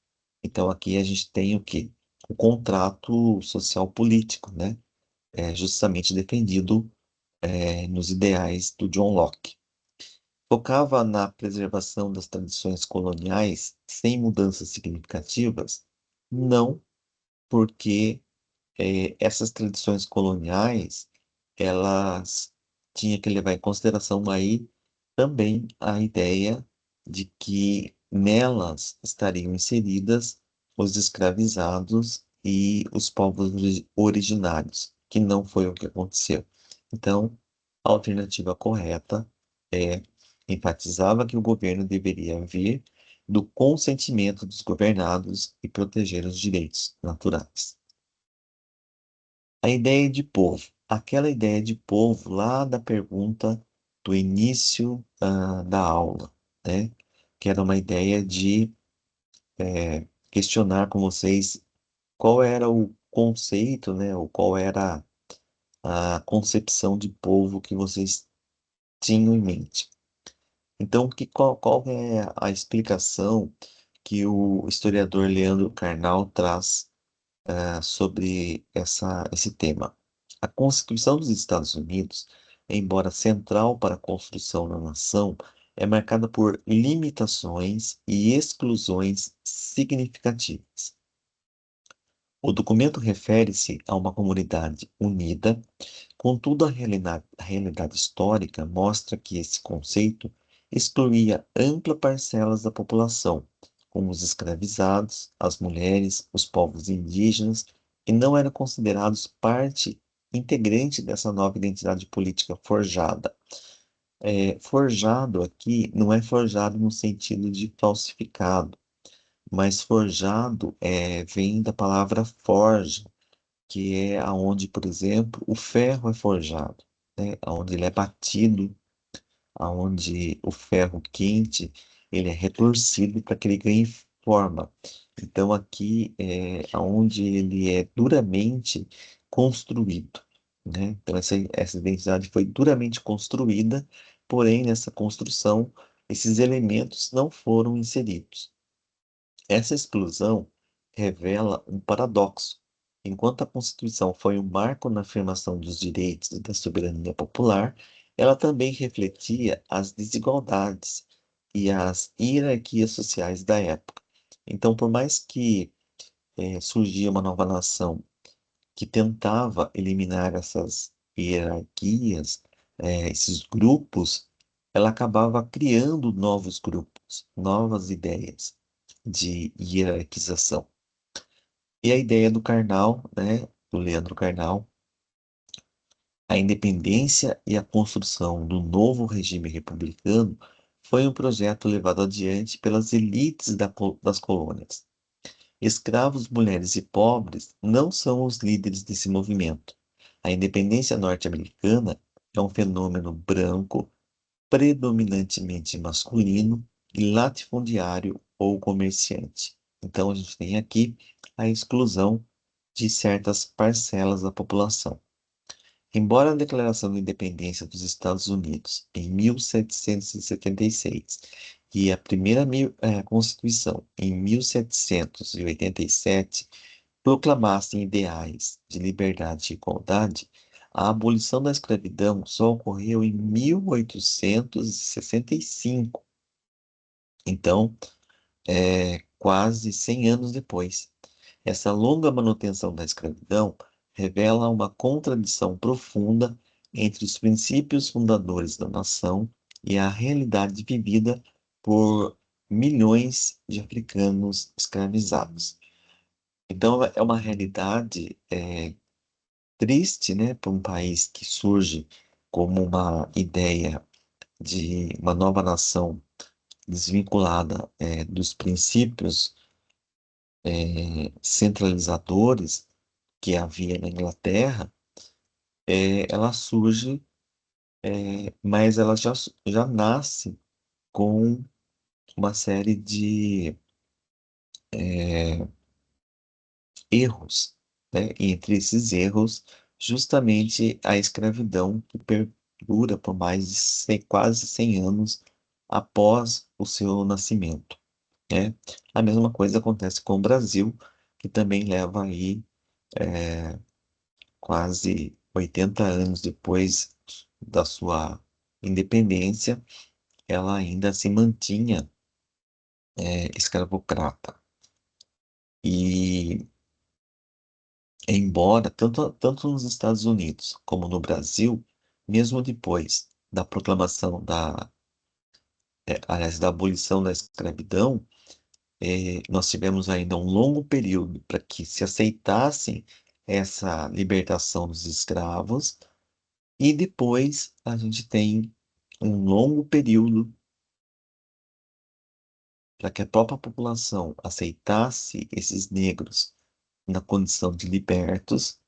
Então, aqui a gente tem o quê? O contrato social político, né? Justamente defendido, nos ideais do John Locke. Focava na preservação das tradições coloniais sem mudanças significativas? Não, porque essas tradições coloniais, elas tinham que levar em consideração aí também a ideia de que nelas estariam inseridas os escravizados e os povos originários, que não foi o que aconteceu. Então, a alternativa correta é enfatizava que o governo deveria vir do consentimento dos governados e proteger os direitos naturais. A ideia de povo. Aquela ideia de povo lá da pergunta do início, da aula, né? Que era uma ideia de questionar com vocês qual era o conceito, né? Ou qual era a concepção de povo que vocês tinham em mente. Então, qual é a explicação que o historiador Leandro Carnal traz sobre esse tema? A Constituição dos Estados Unidos, embora central para a construção da nação, é marcada por limitações e exclusões significativas. O documento refere-se a uma comunidade unida, contudo, a realidade histórica mostra que esse conceito excluía ampla parcelas da população, como os escravizados, as mulheres, os povos indígenas, que não eram considerados parte integrante dessa nova identidade política forjada. Forjado aqui não é forjado no sentido de falsificado, mas forjado vem da palavra forja, que é aonde, por exemplo, o ferro é forjado, né? Aonde ele é batido, aonde o ferro quente ele é retorcido para que ele ganhe forma. Então aqui é aonde ele é duramente construído, né? Então essa identidade foi duramente construída, porém nessa construção esses elementos não foram inseridos. Essa exclusão revela um paradoxo. Enquanto a Constituição foi um marco na afirmação dos direitos e da soberania popular, ela também refletia as desigualdades e as hierarquias sociais da época. Então, por mais que surgia uma nova nação que tentava eliminar essas hierarquias, esses grupos, ela acabava criando novos grupos, novas ideias de hierarquização. E a ideia do Karnal, né, do Leandro Carnal, a independência e a construção do novo regime republicano foi um projeto levado adiante pelas elites das colônias. Escravos, mulheres e pobres não são os líderes desse movimento. A independência norte-americana é um fenômeno branco, predominantemente masculino e latifundiário ou comerciante. Então, a gente tem aqui a exclusão de certas parcelas da população. Embora a Declaração da Independência dos Estados Unidos, em 1776, e a primeira Constituição, em 1787, proclamassem ideais de liberdade e igualdade, a abolição da escravidão só ocorreu em 1865. Então, quase 100 anos depois. Essa longa manutenção da escravidão revela uma contradição profunda entre os princípios fundadores da nação e a realidade vivida por milhões de africanos escravizados. Então, é uma realidade triste, né, para um país que surge como uma ideia de uma nova nação desvinculada, dos princípios, centralizadores que havia na Inglaterra, ela surge, mas ela já nasce com uma série de erros, né? E entre esses erros, justamente a escravidão que perdura por mais de quase 100 anos após o seu nascimento, né? A mesma coisa acontece com o Brasil, que também leva aí quase 80 anos depois da sua independência, ela ainda se mantinha escravocrata. E embora, tanto nos Estados Unidos como no Brasil, mesmo depois da proclamação aliás, da abolição da escravidão, nós tivemos ainda um longo período para que se aceitassem essa libertação dos escravos, e depois a gente tem um longo período para que a própria população aceitasse esses negros na condição de libertos,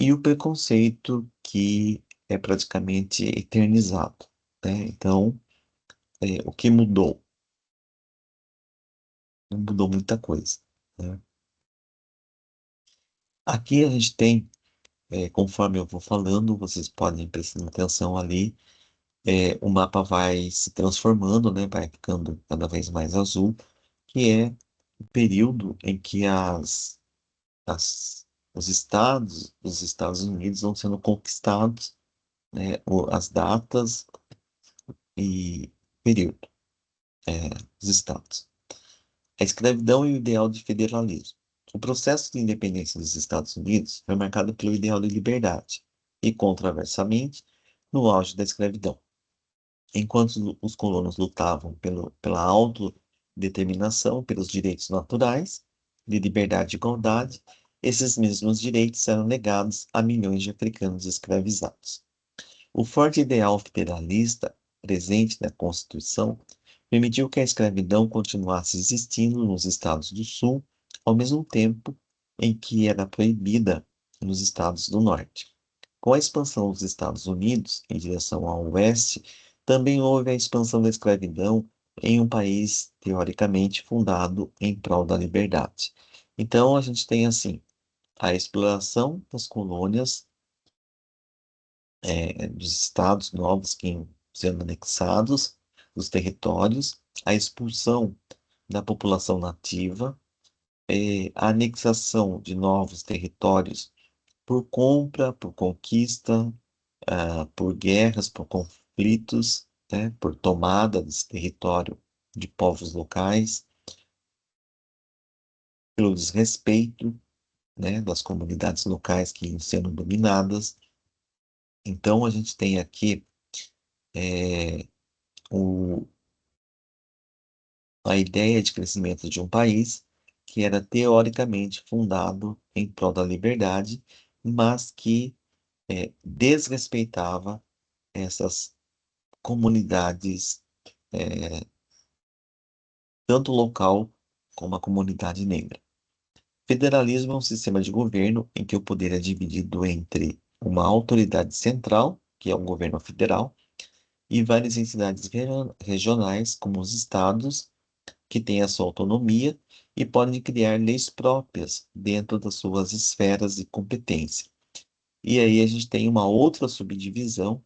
e o preconceito que é praticamente eternizado, né? Então, o que mudou? Não mudou muita coisa, né? Aqui a gente tem, conforme eu vou falando, vocês podem ir prestando atenção ali, o mapa vai se transformando, né? Vai ficando cada vez mais azul, que é o período em que as, os Estados Unidos vão sendo conquistados, né? As datas e período, os estados. A escravidão e o ideal de federalismo. O processo de independência dos Estados Unidos foi marcado pelo ideal de liberdade e, controversamente, no auge da escravidão. Enquanto os colonos lutavam pela autodeterminação, pelos direitos naturais, de liberdade e igualdade, esses mesmos direitos eram negados a milhões de africanos escravizados. O forte ideal federalista presente na Constituição permitiu que a escravidão continuasse existindo nos estados do Sul, ao mesmo tempo em que era proibida nos estados do Norte. Com a expansão dos Estados Unidos em direção ao oeste, também houve a expansão da escravidão em um país teoricamente fundado em prol da liberdade. Então, a gente tem assim a exploração das colônias, dos estados novos que iam sendo anexados, dos territórios, a expulsão da população nativa, a anexação de novos territórios por compra, por conquista, por guerras, por conflitos, né, por tomada desse território de povos locais, pelo desrespeito, né, das comunidades locais que iam sendo dominadas. Então, a gente tem aqui o, a ideia de crescimento de um país que era teoricamente fundado em prol da liberdade, mas que desrespeitava essas comunidades, é, tanto local como a comunidade negra. Federalismo é um sistema de governo em que o poder é dividido entre uma autoridade central, que é o governo federal, e várias entidades regionais, como os estados, que têm a sua autonomia e podem criar leis próprias dentro das suas esferas de competência. E aí a gente tem uma outra subdivisão,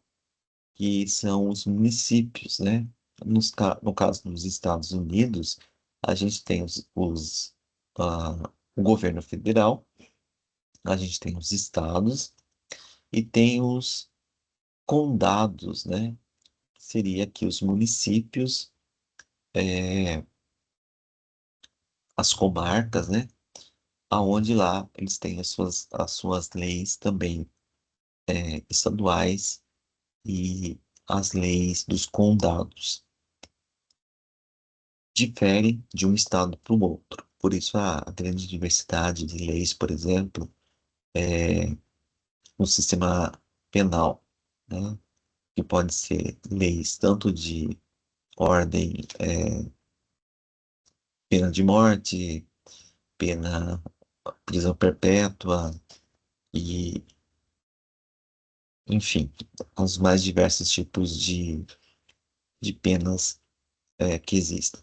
que são os municípios, né? No caso dos Estados Unidos, a gente tem o governo federal, a gente tem os estados e tem os condados, né? Seria aqui os municípios, as comarcas, né? Aonde lá eles têm as suas leis também, estaduais, e as leis dos condados diferem de um estado para o outro. Por isso, a grande diversidade de leis, por exemplo, no sistema penal, né? Que pode ser leis tanto de ordem, pena de morte, pena prisão perpétua e enfim, os mais diversos tipos de penas que existem.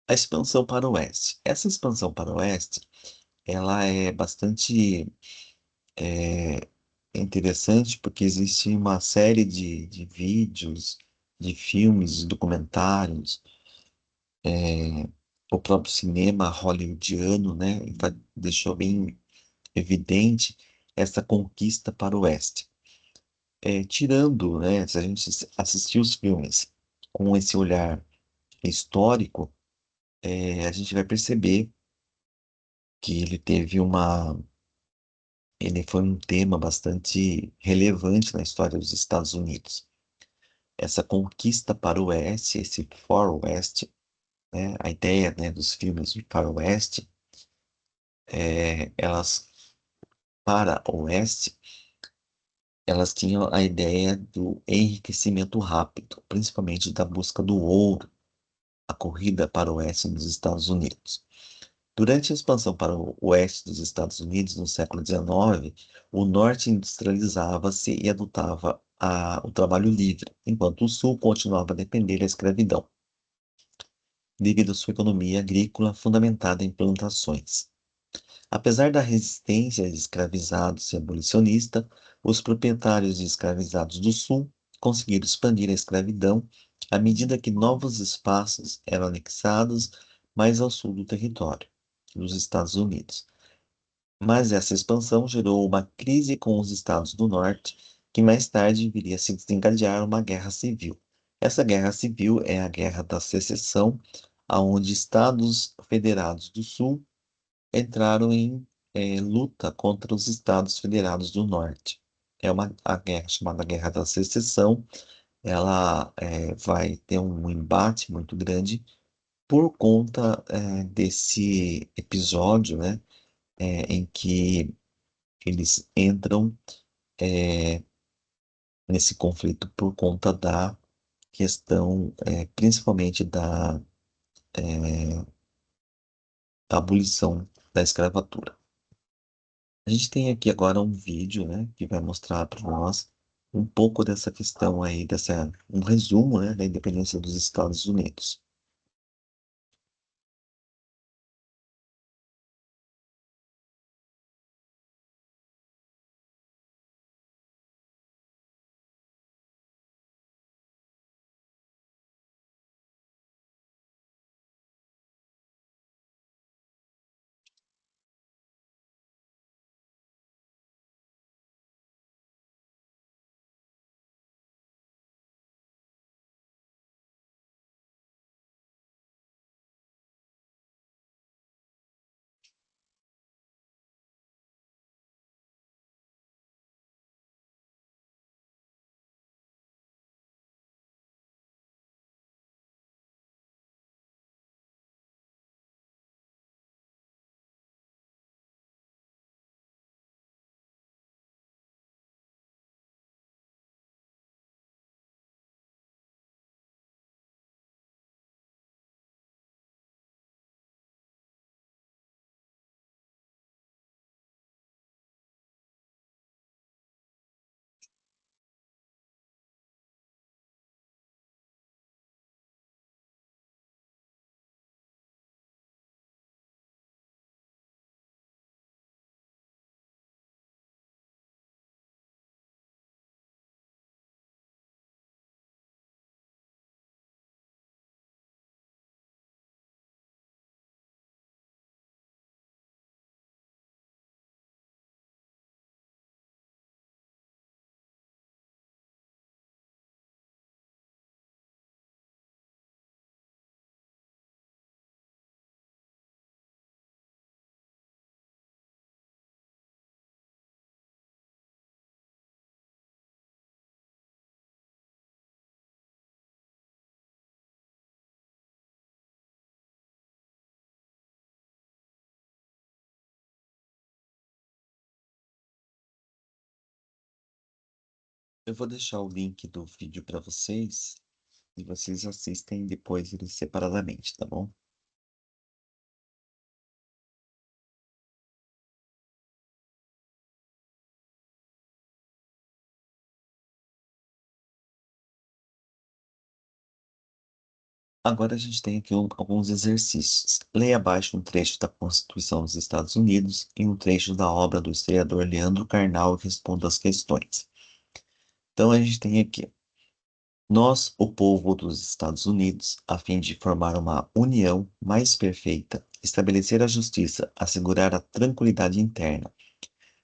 A expansão para o oeste. Essa expansão para o oeste, ela é bastante é, interessante porque existe uma série de vídeos, de filmes, de documentários, é, o próprio cinema hollywoodiano, né, deixou bem evidente essa conquista para o oeste. Tirando, né, se a gente assistir os filmes com esse olhar histórico, a gente vai perceber que ele foi um tema bastante relevante na história dos Estados Unidos. Essa conquista para o oeste, esse Far West, né, a ideia, né, dos filmes de Far West, elas para o oeste, elas tinham a ideia do enriquecimento rápido, principalmente da busca do ouro, a corrida para o oeste nos Estados Unidos. Durante a expansão para o oeste dos Estados Unidos, no século XIX, o norte industrializava-se e adotava o trabalho livre, enquanto o sul continuava a depender da escravidão, devido à sua economia agrícola fundamentada em plantações. Apesar da resistência de escravizados e abolicionista, os proprietários de escravizados do sul conseguiram expandir a escravidão à medida que novos espaços eram anexados mais ao sul do território dos Estados Unidos. Mas essa expansão gerou uma crise com os estados do norte, que mais tarde viria a se desencadear uma guerra civil. Essa guerra civil é a Guerra da Secessão, aonde estados federados do sul entraram em luta contra os estados federados do norte. A guerra chamada Guerra da Secessão. Ela vai ter um embate muito grande por conta desse episódio, né, em que eles entram nesse conflito por conta da questão, principalmente da abolição da escravatura. A gente tem aqui agora um vídeo, né, que vai mostrar para nós um pouco dessa questão aí, um resumo, né, da independência dos Estados Unidos. Eu vou deixar o link do vídeo para vocês e vocês assistem depois eles separadamente, tá bom? Agora a gente tem aqui alguns exercícios. Leia abaixo um trecho da Constituição dos Estados Unidos e um trecho da obra do historiador Leandro Carnal e responda as questões. Então a gente tem aqui: nós, o povo dos Estados Unidos, a fim de formar uma união mais perfeita, estabelecer a justiça, assegurar a tranquilidade interna,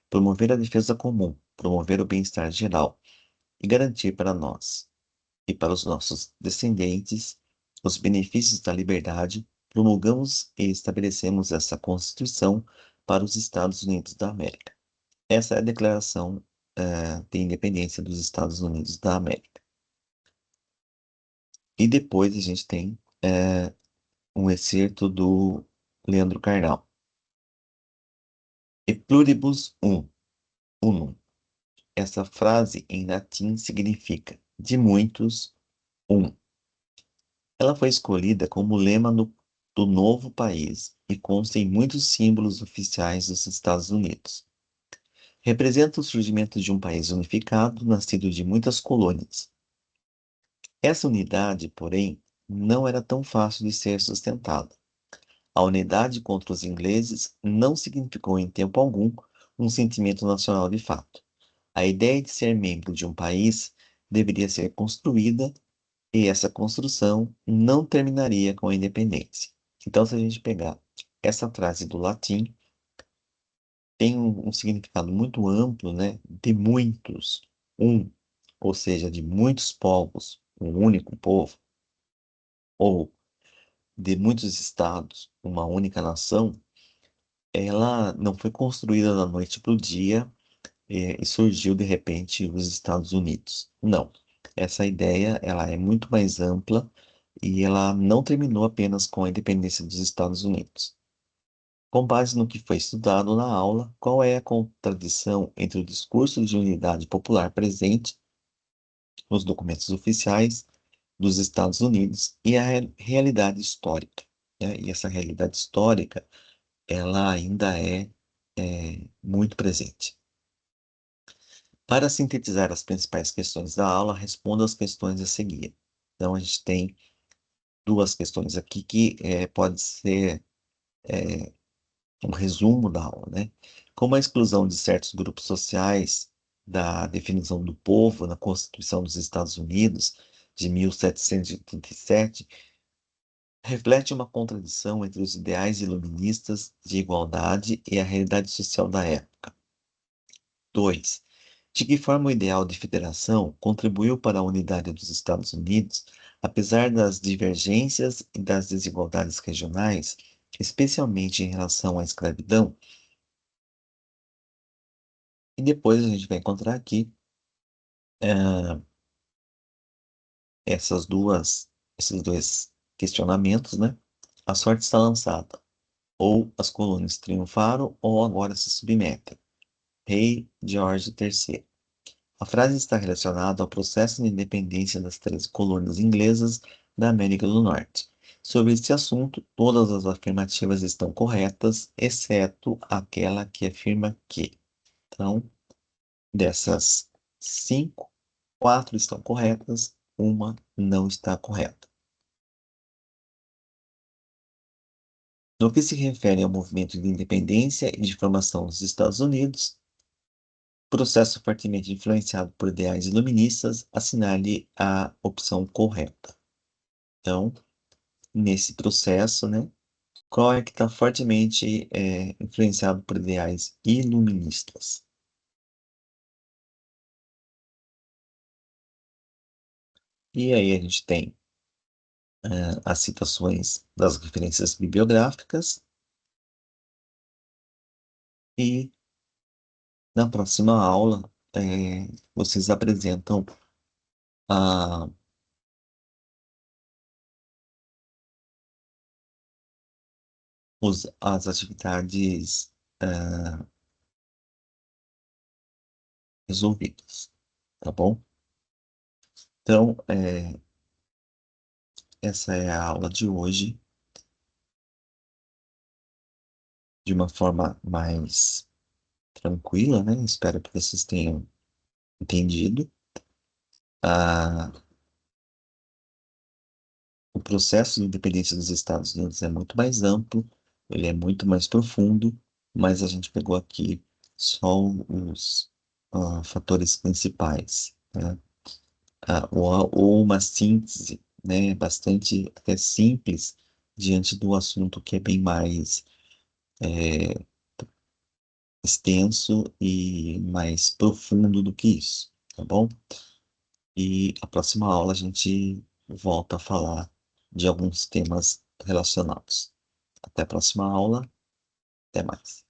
promover a defesa comum, promover o bem-estar geral e garantir para nós e para os nossos descendentes os benefícios da liberdade, promulgamos e estabelecemos essa Constituição para os Estados Unidos da América. Essa é a Declaração, de Independência dos Estados Unidos da América. E depois a gente tem, um excerto do Leandro Carnal. E pluribus unum. Essa frase em latim significa de muitos, um. Ela foi escolhida como lema do novo país e consta em muitos símbolos oficiais dos Estados Unidos. Representa o surgimento de um país unificado, nascido de muitas colônias. Essa unidade, porém, não era tão fácil de ser sustentada. A unidade contra os ingleses não significou em tempo algum um sentimento nacional de fato. A ideia de ser membro de um país deveria ser construída e essa construção não terminaria com a independência. Então, se a gente pegar essa frase do latim, tem um significado muito amplo, né? De muitos, um, ou seja, de muitos povos, um único povo, ou de muitos estados, uma única nação. Ela não foi construída da noite para o dia, e surgiu de repente os Estados Unidos. Não. Essa ideia, ela é muito mais ampla e ela não terminou apenas com a independência dos Estados Unidos. Com base no que foi estudado na aula, qual é a contradição entre o discurso de unidade popular presente nos documentos oficiais dos Estados Unidos e a realidade histórica, né? E essa realidade histórica, ela ainda é muito presente. Para sintetizar as principais questões da aula, responda as questões a seguir. Então, a gente tem duas questões aqui que pode ser um resumo da aula, né? Como a exclusão de certos grupos sociais da definição do povo na Constituição dos Estados Unidos de 1787 reflete uma contradição entre os ideais iluministas de igualdade e a realidade social da época. 2. De que forma o ideal de federação contribuiu para a unidade dos Estados Unidos, apesar das divergências e das desigualdades regionais, especialmente em relação à escravidão? E depois a gente vai encontrar aqui eh, esses dois questionamentos, né? A sorte está lançada. Ou as colônias triunfaram, ou agora se submetem. Rei George III. A frase está relacionada ao processo de independência das 13 colônias inglesas da América do Norte. Sobre este assunto, todas as afirmativas estão corretas, exceto aquela que afirma que. Então, dessas cinco, quatro estão corretas, uma não está correta. No que se refere ao movimento de independência e de formação dos Estados Unidos, processo fortemente influenciado por ideais iluministas, assinale a opção correta. Então, nesse processo, né, qual é que está fortemente influenciado por ideais iluministas? E aí a gente tem as citações das referências bibliográficas e na próxima aula vocês apresentam a, as atividades resolvidas, tá bom? Então, essa é a aula de hoje, de uma forma mais tranquila, né? Espero que vocês tenham entendido. Ah, O processo de independência dos Estados Unidos é muito mais amplo, ele é muito mais profundo, mas a gente pegou aqui só os fatores principais, né? Ou uma síntese, né, bastante até simples diante do assunto que é bem mais extenso e mais profundo do que isso, tá bom? E a próxima aula a gente volta a falar de alguns temas relacionados. Até a próxima aula. Até mais.